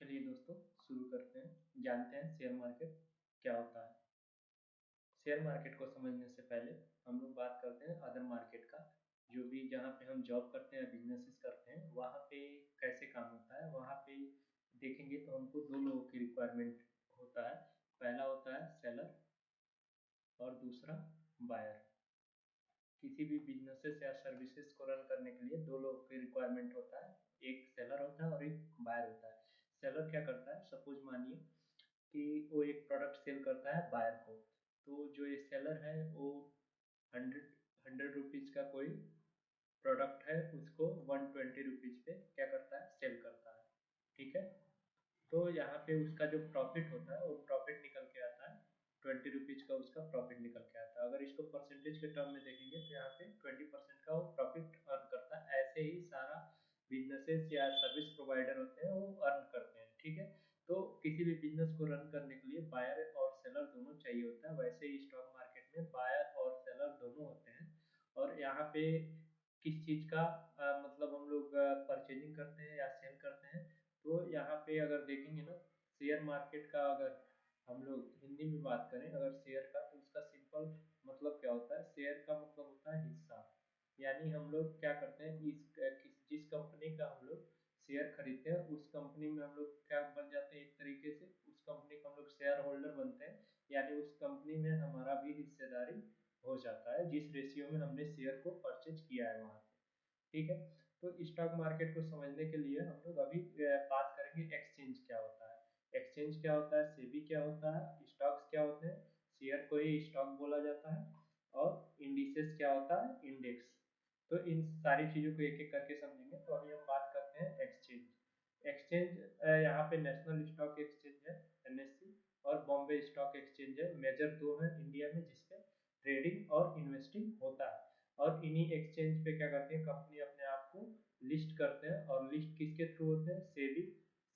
चलिए दोस्तों, शुरू करते हैं। जानते हैं शेयर मार्केट क्या होता है। शेयर मार्केट को समझने से पहले हम लोग बात करते हैं अदर मार्केट का। जो भी जहाँ पे हम जॉब करते हैं, बिजनेसेस करते हैं, वहाँ पे कैसे काम होता है। वहाँ पे देखेंगे तो हमको दो लोगों की रिक्वायरमेंट होता है। पहला होता है सेलर और दूसरा बायर। किसी भी बिजनेसेस या सर्विसेज को रन करने के लिए दो लोगों की रिक्वायरमेंट होता है। एक सेलर होता है और एक बायर होता है। सेलर क्या करता है, सपोज मानिए कि वो एक प्रोडक्ट सेल करता है बायर को। तो जो ये सेलर है वो हंड्रेड हंड्रेड रुपीज़ का कोई प्रोडक्ट है, उसको 120 रुपीज़ पे क्या करता है, सेल करता है। ठीक है। तो यहाँ पे उसका जो प्रॉफिट होता है वो प्रॉफिट निकल के आता है। 20 रुपीज़ का उसका प्रॉफिट निकल के आता है। अगर इसको परसेंटेज के टर्म में देखेंगे तो यहाँ पे 20% का वो प्रॉफिट अर्न करता है। ऐसे ही सारा बिजनेसेस या सर्विस प्रोवाइडर होते हैं वो अर्न करते हैं। ठीक है। तो किसी भी बिजनेस को रन करने के लिए बायर और सेलर दोनों चाहिए होता है। वैसे ही स्टॉक मार्केट में बायर और सेलर दोनों होते हैं। और यहाँ पे किस चीज़ का मतलब हम लोग परचेजिंग करते हैं या सेल करते हैं। तो यहाँ पे अगर देखेंगे ना, शेयर मार्केट का अगर हम लोग हिंदी में बात करें अगर शेयर का, तो उसका सिंपल मतलब क्या होता है। शेयर का मतलब होता है हिस्सा। यानी हम लोग क्या करते हैं, जिस कंपनी का हम लोग शेयर खरीदते हैं उस कंपनी में हम लोग क्या बन जाते हैं, एक तरीके से उस कंपनी का हम लोग शेयर होल्डर बनते हैं। यानी उस कंपनी में हमारा भी हिस्सेदारी हो जाता है, जिस रेशियो में हमने शेयर को परचेज किया है वहाँ पे। ठीक है। तो स्टॉक मार्केट को समझने के लिए हम लोग अभी बात करेंगे एक्सचेंज क्या होता है। एक्सचेंज क्या होता है, सेबी क्या होता है, स्टॉक्स क्या होते हैं, शेयर को ही स्टॉक बोला जाता है, और इंडिसेस क्या होता है, इंडेक्स। तो इन सारी चीज़ों को एक एक करके समझेंगे। तो अभी हम बात करते हैं एक्सचेंज। एक्सचेंज यहाँ पे नेशनल स्टॉक एक्सचेंज है, एनएससी, और बॉम्बे स्टॉक एक्सचेंज है। मेजर दो है इंडिया में जिसपे ट्रेडिंग और इन्वेस्टिंग होता है। और इन्हीं एक्सचेंज पे क्या करते हैं, कंपनी अपने आप को लिस्ट करते हैं। और लिस्ट किसके थ्रू होते हैं, सेबी।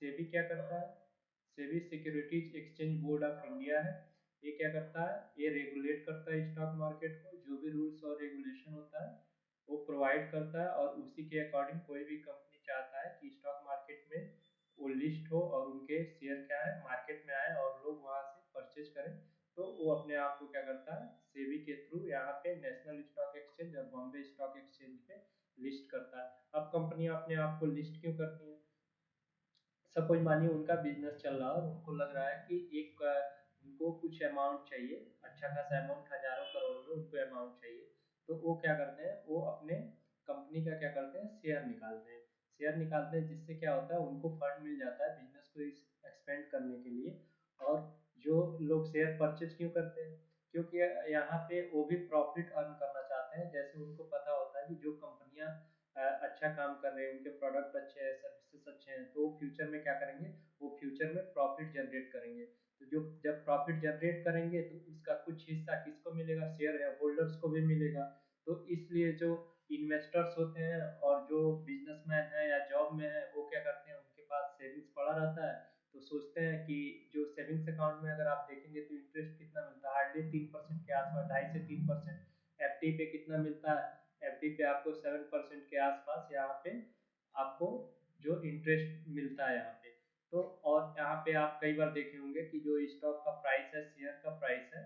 सेबी क्या करता है, SEBI securities exchange board of India है। ये क्या करता है, ये रेगुलेट करता है स्टॉक मार्केट को। जो भी रूल्स और रेगुलेशन होता है वो प्रोवाइड करता है, और उसी के अकॉर्डिंग कोई भी कंपनी चाहता है कि स्टॉक मार्केट में वो लिस्ट हो और उनके शेयर क्या है, मार्केट में आए और लोग वहां से परचेज करें। तो वो अपने आप को क्या करता है, सेबी के थ्रू यहाँ पे नेशनल स्टॉक एक्सचेंज और बॉम्बे स्टॉक एक्सचेंज पे लिस्ट करता है। अब कंपनियां अपने आप को लिस्ट क्यों करती हैं। सपोज मानिए उनका बिजनेस चल रहा है और उनको लग रहा है कि उनको कुछ अमाउंट चाहिए, अच्छा खासा अमाउंट, हजारों करोड़ में उनको अमाउंट चाहिए। तो वो क्या करते हैं, वो अपने कंपनी का क्या करते हैं, शेयर निकालते हैं। शेयर निकालते हैं जिससे क्या होता है, उनको फंड मिल जाता है बिजनेस को एक्सपेंड करने के लिए। और जो लोग शेयर परचेज क्यों करते हैं, क्योंकि यहाँ पे वो भी प्रॉफिट अर्न करना चाहते हैं। जैसे उनको पता होता है कि जो कंपनियां अच्छा काम कर रहे हैं, उनके प्रोडक्ट अच्छे हैं, सर्विसेज अच्छे हैं, तो फ्यूचर में क्या करेंगे, वो फ्यूचर में प्रॉफिट जनरेट करेंगे। तो जो जब प्रॉफिट जनरेट करेंगे तो उसका कुछ हिस्सा किसको मिलेगा, शेयर है होल्डर्स को भी मिलेगा। तो इसलिए जो इन्वेस्टर्स होते हैं और जो बिजनेसमैन है या जॉब में है, वो क्या करते हैं, उनके पास सेविंग्स पड़ा रहता है। तो सोचते हैं कि जो सेविंग्स अकाउंट में अगर आप देखेंगे तो इंटरेस्ट कितना मिलता है, हार्डली 3% के आसपास, 2.5 से 3%। एफडी पे कितना मिलता है, एफडी पे आपको 7% के आसपास यहाँ पे आपको जो इंटरेस्ट मिलता है यहाँ पे। तो और यहाँ पे आप कई बार देखे होंगे कि जो स्टॉक का प्राइस है, शेयर का प्राइस है,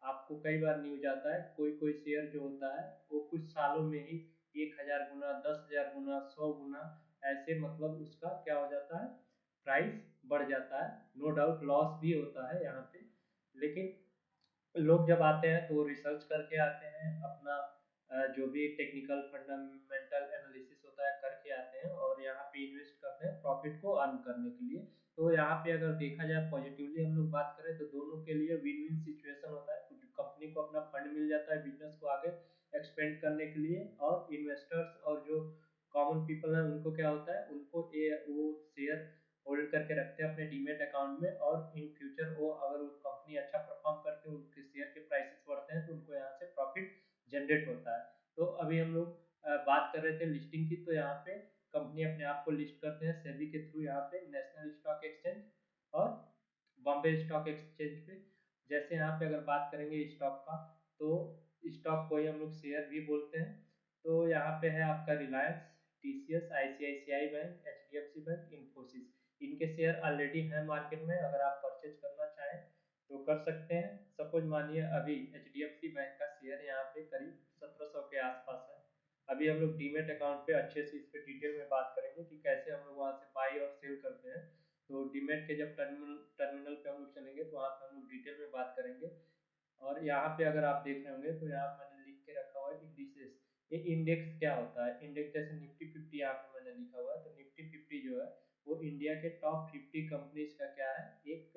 आपको कई बार न्यूज आता है, कोई कोई शेयर जो होता है वो कुछ सालों में ही 1,000 गुना, 10,000 गुना, 100 गुना, ऐसे मतलब उसका क्या हो जाता है, प्राइस बढ़ जाता है। नो डाउट लॉस भी होता है यहाँ पे। लेकिन लोग जब आते हैं तो वो रिसर्च करके आते हैं, अपना जो भी टेक्निकल फंडामेंटल एनालिसिस होता है करके आते हैं, और यहाँ पे इन्वेस्ट करते हैं प्रॉफिट को अर्न करने के लिए। तो यहाँ पे अगर देखा जाए पॉजिटिवली हम लोग बात करें तो दोनों के लिए विन विन सिचुएशन होता है। कुछ कंपनी को अपना फंड मिल जाता है बिजनेस को आगे एक्सपेंड करने के लिए, और इन्वेस्टर्स और जो कॉमन पीपल हैं उनको क्या होता है, उनको ये वो शेयर होल्ड करके रखते हैं अपने डीमेट अकाउंट में। और इन फ्यूचर वो अगर वो कंपनी अच्छा परफॉर्म करते हैं, उनके शेयर के प्राइसेस बढ़ते हैं, तो उनको यहाँ से प्रॉफिट जनरेट होता है। तो अभी हम लोग बात कर रहे थे लिस्टिंग की। तो यहाँ पे कंपनी अपने आप को लिस्ट करते हैं सेबी के थ्रू, यहाँ पे नेशनल स्टॉक एक्सचेंज और बॉम्बे स्टॉक एक्सचेंज पे। जैसे यहाँ पे अगर बात करेंगे स्टॉक का, तो स्टॉक को ही हम लोग शेयर भी बोलते हैं। तो यहाँ पे है आपका Reliance, TCS, ICICI bank, HDFC bank, Infosys. इनके शेयर ऑलरेडी हैं मार्केट में, अगर आप परचेज करना चाहें तो कर सकते हैं। सपोज मानिए अभी HDFC बैंक का शेयर यहाँ पे करीब 1700 के आसपास है। अभी हम लोग डीमेट अकाउंट पे अच्छे से इस पे डिटेल में बात करेंगे कि कैसे हम लोग वहाँ से बाई और सेल करते हैं। तो डीमेट के जब टर्मिनल टर्मिनल पे हम लोग चलेंगे तो वहाँ पे हम लोग डिटेल में बात करेंगे। और यहाँ पे अगर आप देख रहे होंगे तो यहाँ मैंने लिख के रखा हुआ है इंडिसेस। ये इंडेक्स क्या होता है? इंडेक्स जैसे निफ्टी 50 यहाँ पे मैंने लिखा हुआ है, तो निफ्टी 50 जो है वो इंडिया के टॉप 50 कंपनीज का क्या है, एक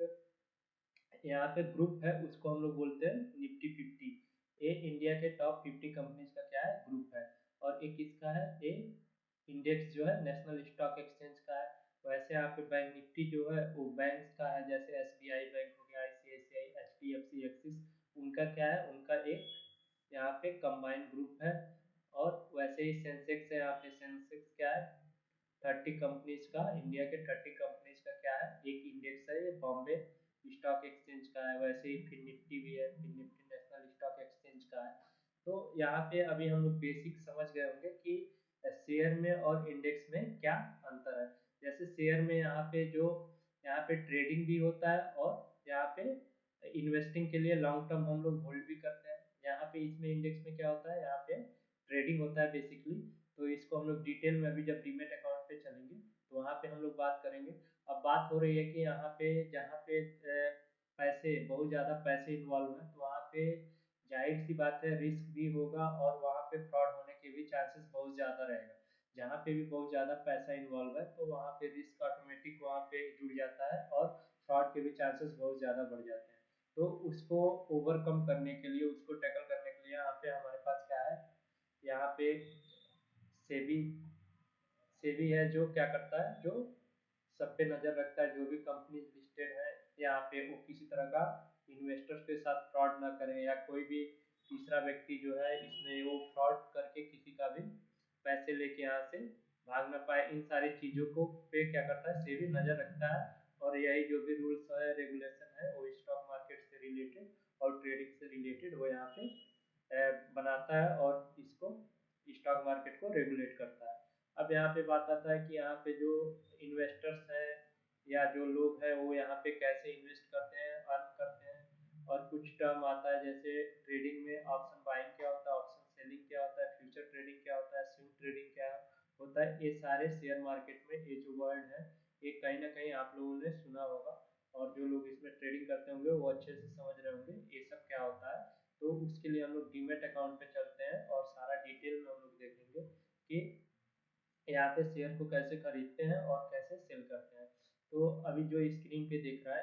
यहाँ पे ग्रुप है, उसको हम लोग बोलते हैं निफ्टी 50। ये इंडिया के टॉप 50 कंपनीज का क्या है, ग्रुप है। और एक किसका है, ये इंडेक्स जो है नेशनल स्टॉक एक्सचेंज का है। वैसे यहाँ पे बैंक निफ्टी जो है वो बैंक्स का है, जैसे SBI बैंक हो गया, ICICI, HDFC, एक्सिस, उनका क्या है, उनका एक यहाँ पे कंबाइंड ग्रुप है। और वैसे ही सेंसेक्स है, यहाँ पे सेंसेक्स क्या है, 30 कंपनीज का, इंडिया के 30 कंपनीज का क्या है, एक इंडेक्स है, ये बॉम्बे स्टॉक एक्सचेंज का है। वैसे ही फिर निफ्टी भी है, फिर निफ्टी नेशनल स्टॉक एक्सचेंज का है। तो यहाँ पे अभी हम लोग बेसिक समझ गए होंगे कि शेयर में और इंडेक्स में क्या अंतर है। जैसे शेयर में यहाँ पे जो यहाँ पे ट्रेडिंग भी होता है, और यहाँ पे इन्वेस्टिंग के लिए लॉन्ग टर्म हम लोग होल्ड भी करते हैं। यहाँ पे इसमें इंडेक्स में क्या होता है, यहाँ पे ट्रेडिंग होता है बेसिकली। तो इसको हम लोग डिटेल में अभी जब डीमेट अकाउंट पे चलेंगे तो वहाँ पे हम लोग बात करेंगे। अब बात हो रही है कि यहाँ पे जहाँ पे पैसे बहुत ज़्यादा पैसे इन्वॉल्व हैं, तो वहाँ पे जाहिर सी बात है रिस्क भी होगा, और वहाँ पे फ्रॉड होने के भी चांसेस बहुत ज़्यादा रहेगा। जहाँ पे भी बहुत ज़्यादा पैसा इन्वॉल्व है तो वहाँ पे रिस्क ऑटोमेटिक वहाँ पे जुड़ जाता है, और फ्रॉड के भी चांसेस बहुत ज़्यादा बढ़ जाते हैं। तो उसको ओवरकम करने के लिए, उसको टैकल करने के लिए यहाँ पे हमारे पास क्या है, यहाँ पे सेबी सेबी है, जो क्या करता है, जो सब पे नजर रखता है, जो भी कंपनी लिस्टेड है यहाँ पे, वो किसी तरह का इन्वेस्टर्स के साथ फ्रॉड ना करें, या कोई भी तीसरा व्यक्ति जो है इसमें वो फ्रॉड करके किसी का भी पैसे लेके यहाँ से भाग ना पाए। इन सारी चीजों को पे क्या करता है, सेबी नजर रखता है। और यही जो भी रूल्स है, रेगुलेशन है, वो स्टॉक मार्केट से रिलेटेड और ट्रेडिंग से रिलेटेड वो यहाँ पे बनाता है, और इसको स्टॉक मार्केट को रेगुलेट करता है। अब यहाँ पे बात आता है कि यहाँ पे जो इन्वेस्टर्स हैं या जो लोग हैं वो यहाँ पे कैसे इन्वेस्ट करते हैं, अर्न करते हैं। और कुछ टर्म आता है, जैसे ट्रेडिंग में ऑप्शन बाइंग क्या होता है, ऑप्शन सेलिंग क्या होता है, फ्यूचर ट्रेडिंग क्या होता है, स्विंग ट्रेडिंग क्या होता है। ये सारे शेयर मार्केट में ये जो वर्ड है, ये कहीं ना कहीं आप लोगों ने सुना होगा, और जो लोग इसमें ट्रेडिंग करते होंगे वो अच्छे से समझ रहे होंगे ये सब क्या होता है। तो उसके लिए हम लोग डीमेट अकाउंट पे चलते हैं और सारा डिटेल में हम लोग देखेंगे कि यहाँ पे शेयर को कैसे खरीदते हैं और कैसे सेल करते हैं। तो अभी जो स्क्रीन पे दिख रहा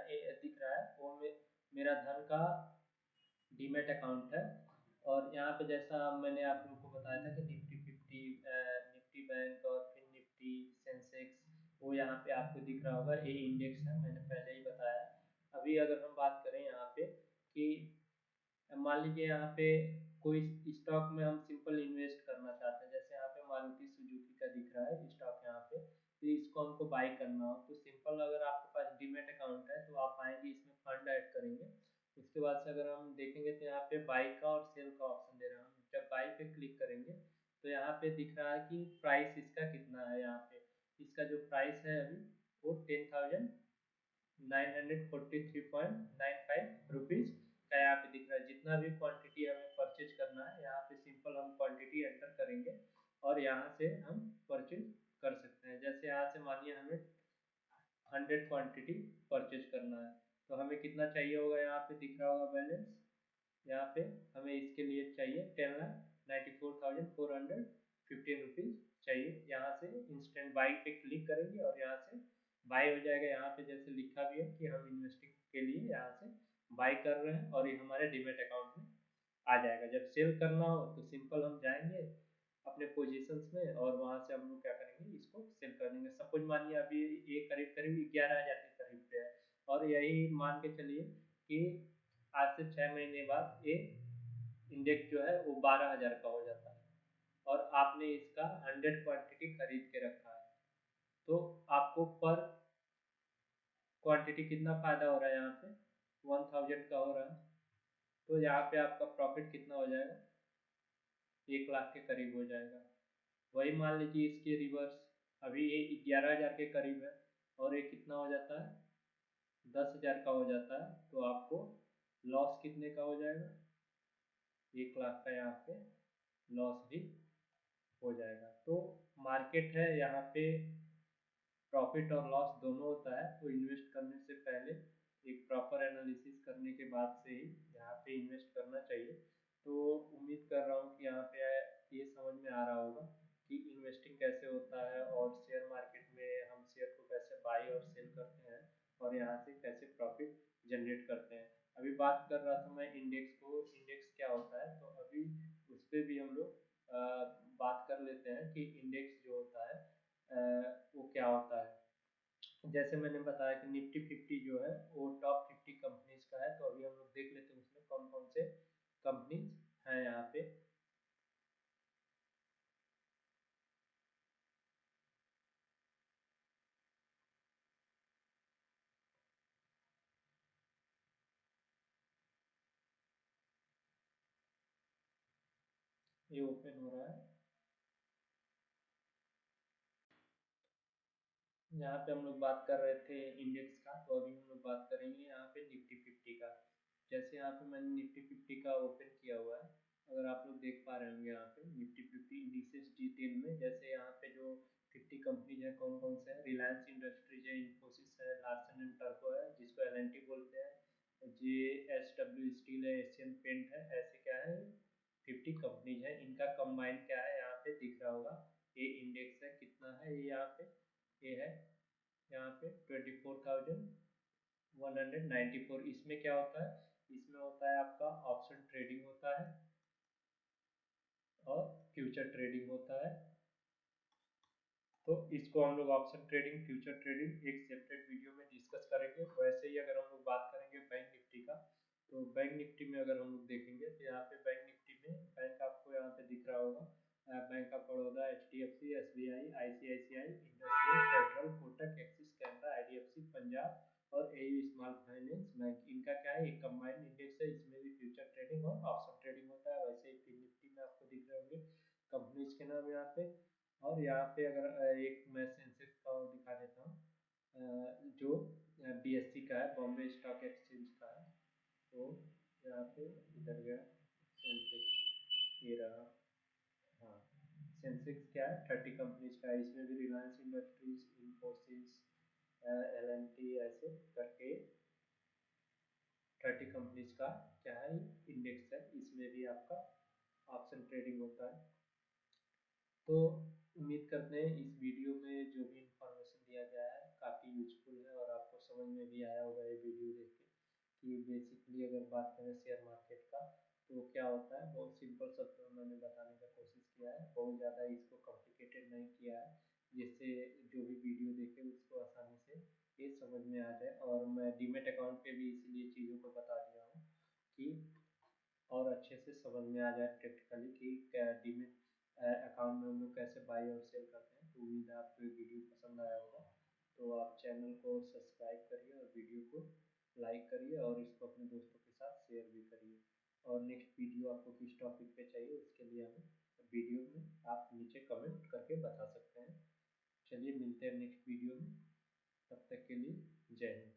है वो मेरा धन का डीमेट अकाउंट है। और यहाँ पे जैसा मैंने आप लोगों को बताया था कि निफ्टी 50, निफ्टी बैंक और फिर निफ्टी सेंसेक्स, वो यहाँ पे आपको दिख रहा होगा, ये इंडेक्स है, मैंने पहले ही बताया। अभी अगर हम बात करें यहाँ पे कि मान लीजिए यहाँ पे कोई स्टॉक में हम सिंपल इन्वेस्ट करना चाहते हैं, जैसे यहाँ पे मारुति सुजुकी का दिख रहा है स्टॉक यहाँ पे, तो इसको हमको बाई करना हो तो सिंपल, अगर आपके पास डीमेट अकाउंट है तो आप आएंगे, इसमें फंड ऐड करेंगे। उसके बाद से अगर हम देखेंगे तो यहाँ पे बाई का और सेल का ऑप्शन दे रहा है। हम जब बाई पे क्लिक करेंगे तो यहाँ पे दिख रहा है कि प्राइस इसका कितना है। यहाँ पे इसका जो प्राइस है अभी वो 10,943.95 रुपीज़ का यहाँ पे दिख रहा है। जितना भी क्वांटिटी हमें परचेज करना है, यहाँ पे सिंपल हम क्वांटिटी एंटर करेंगे और यहाँ से हम परचेज कर सकते हैं। जैसे यहाँ से मानिए हमें 100 क्वांटिटी परचेज करना है, तो हमें कितना चाहिए होगा, यहाँ पे दिख रहा होगा बैलेंस। यहाँ पे हमें इसके लिए चाहिए 10,94,415 रुपीज़ चाहिए। यहाँ से इंस्टेंट बाई पे क्लिक करेंगे और यहाँ से बाई हो जाएगा। यहाँ पे जैसे लिखा भी है कि हम इन्वेस्टिंग के लिए यहाँ से बाई कर रहे हैं, और ये हमारे डीमेट अकाउंट में आ जाएगा। जब सेल करना हो तो सिंपल हम जाएंगे अपने पोजीशंस में, और वहां से हम लोग क्या करेंगे, इसको सेल कर देंगे। सपोज मानिए अभी ये करीब करीब 11,000 के करीब पे है, और यही मान के चलिए कि आज से 6 महीने बाद ये इंडेक्स जो है वो 12,000 का हो जाता है, और आपने इसका 100 क्वांटिटी खरीद के रखा है, तो आपको पर क्वांटिटी कितना फायदा हो रहा है, यहाँ पे 1,000 का हो रहा है। तो यहाँ पे आपका प्रॉफिट कितना हो जाएगा, 1 लाख के करीब हो जाएगा। वही मान लीजिए इसके रिवर्स, अभी ये 11,000 के करीब है, और ये कितना हो जाता है, 10,000 का हो जाता है, तो आपको लॉस कितने का हो जाएगा, 1 लाख का यहाँ पे लॉस भी हो जाएगा। तो मार्केट है यहाँ पे, प्रॉफिट और लॉस दोनों होता है, तो इन्वेस्ट करने से पहले एक प्रॉपर एनालिसिस करने के बाद से ही यहाँ पे इन्वेस्ट करना चाहिए। तो उम्मीद कर रहा हूँ कि यहाँ पे ये समझ में आ रहा होगा कि इन्वेस्टिंग कैसे होता है और शेयर मार्केट में हम शेयर को कैसे बाई और सेल करते हैं और यहाँ से कैसे प्रॉफिट जनरेट करते हैं। अभी बात कर रहा था मैं इंडेक्स को, इंडेक्स क्या होता है, तो अभी उस पर भी हम लोग बात कर लेते हैं कि इंडेक्स जो होता है वो क्या होता है। जैसे मैंने बताया कि निफ्टी 50 जो है वो टॉप 50 कंपनीज का है, तो अभी हम लोग देख लेते हैं उसमें कौन कौन से कंपनीज हैं यहाँ पे। ये ओपन हो रहा है, यहाँ पे हम लोग बात कर रहे थे इंडेक्स का, तो अभी हम लोग बात करेंगे यहाँ पे निफ्टी 50 का। जैसे यहाँ पे मैंने निफ्टी 50 का ओपन किया हुआ है, अगर आप लोग देख पा रहे होंगे यहाँ पे निफ्टी 50 इंडिसेस D10 में, जैसे यहाँ पे जो 50 कंपनीज है कौन कौन से है, रिलायंस इंडस्ट्रीज है, इन्फोसिस है, लार्सन एंड टर्बो है जिसको LNT बोलते हैं, JSW स्टील है, एशियन पेंट है, ऐसे क्या है 50 कंपनीज है, इनका कंबाइन क्या है यहाँ पे दिख रहा होगा। ये इंडेक्स है, कितना है ये यहाँ पे, ये है यहाँ पे 24,194। इसमें क्या होता है, इसमें होता है आपका ऑप्शन ट्रेडिंग होता है और फ्यूचर ट्रेडिंग होता है। तो इसको हम लोग ऑप्शन ट्रेडिंग, फ्यूचर ट्रेडिंग एक सेपरेट वीडियो में डिस्कस करेंगे। वैसे ही अगर हम लोग बात करेंगे बैंक निफ्टी का, तो बैंक निफ्टी में अगर हम लोग देखेंगे तो यहाँ पे बैंक निफ्टी में बैंक आपको यहाँ पे दिख रहा होगा, bank of Baroda, HDFC, SBI, ICICI, IndusInd, federal, Kotak, axis, Canara, IDFC, Punjab और AU स्मॉल फाइनेंस बैंक। इनका क्या है, एक कंबाइंड इंडेक्स है, इसमें भी फ्यूचर ट्रेडिंग और ऑप्शन ट्रेडिंग होता है। वैसे ही फिर निफ्टी में आपको दिख रहे होंगे कंपनीज के नाम यहाँ पे। और यहाँ पे अगर एक मैं सेंसेक्स का और दिखा देता हूँ, जो BSE का है, बॉम्बे स्टॉक एक्सचेंज का है। तो यहाँ पे इधर गया सेंसेक्स, ये रहा। हाँ, सेंसेक्स क्या है, 30 कंपनीज का है, इसमें भी रिलायंस इंडस्ट्रीज, इन्फोसिस, LNT ऐसे करके 30 कंपनीज का क्या है इंडेक्स है, इसमें भी आपका ऑप्शन ट्रेडिंग होता है। तो उम्मीद करते हैं इस वीडियो में जो भी इंफॉर्मेशन दिया गया है काफ़ी यूजफुल है और आपको समझ में भी आया होगा ये वीडियो देख के कि बेसिकली अगर बात करें शेयर मार्केट का तो क्या होता है। बहुत सिंपल शब्दों में मैंने बताने का कोशिश किया है, बहुत ज़्यादा इसको कॉम्प्लिकेटेड नहीं किया है, जिससे जो भी वीडियो देखे उसको आसानी से ये समझ में आ जाए। और मैं डीमेट अकाउंट पे भी इसीलिए चीज़ों को बता दिया हूँ कि और अच्छे से समझ में आ जाए प्रैक्टिकली कि डीमेट अकाउंट में हम लोग कैसे बाई और सेल करते हैं। तो उम्मीद है आपको ये वीडियो पसंद आया होगा, तो आप चैनल को सब्सक्राइब करिए और वीडियो को लाइक करिए और इसको अपने दोस्तों के साथ शेयर भी करिए। और नेक्स्ट वीडियो आपको किस टॉपिक पे चाहिए उसके लिए हमें वीडियो में आप नीचे कमेंट करके बता सकते हैं। चलिए मिलते हैं नेक्स्ट वीडियो में, तब तक के लिए जय हिंद।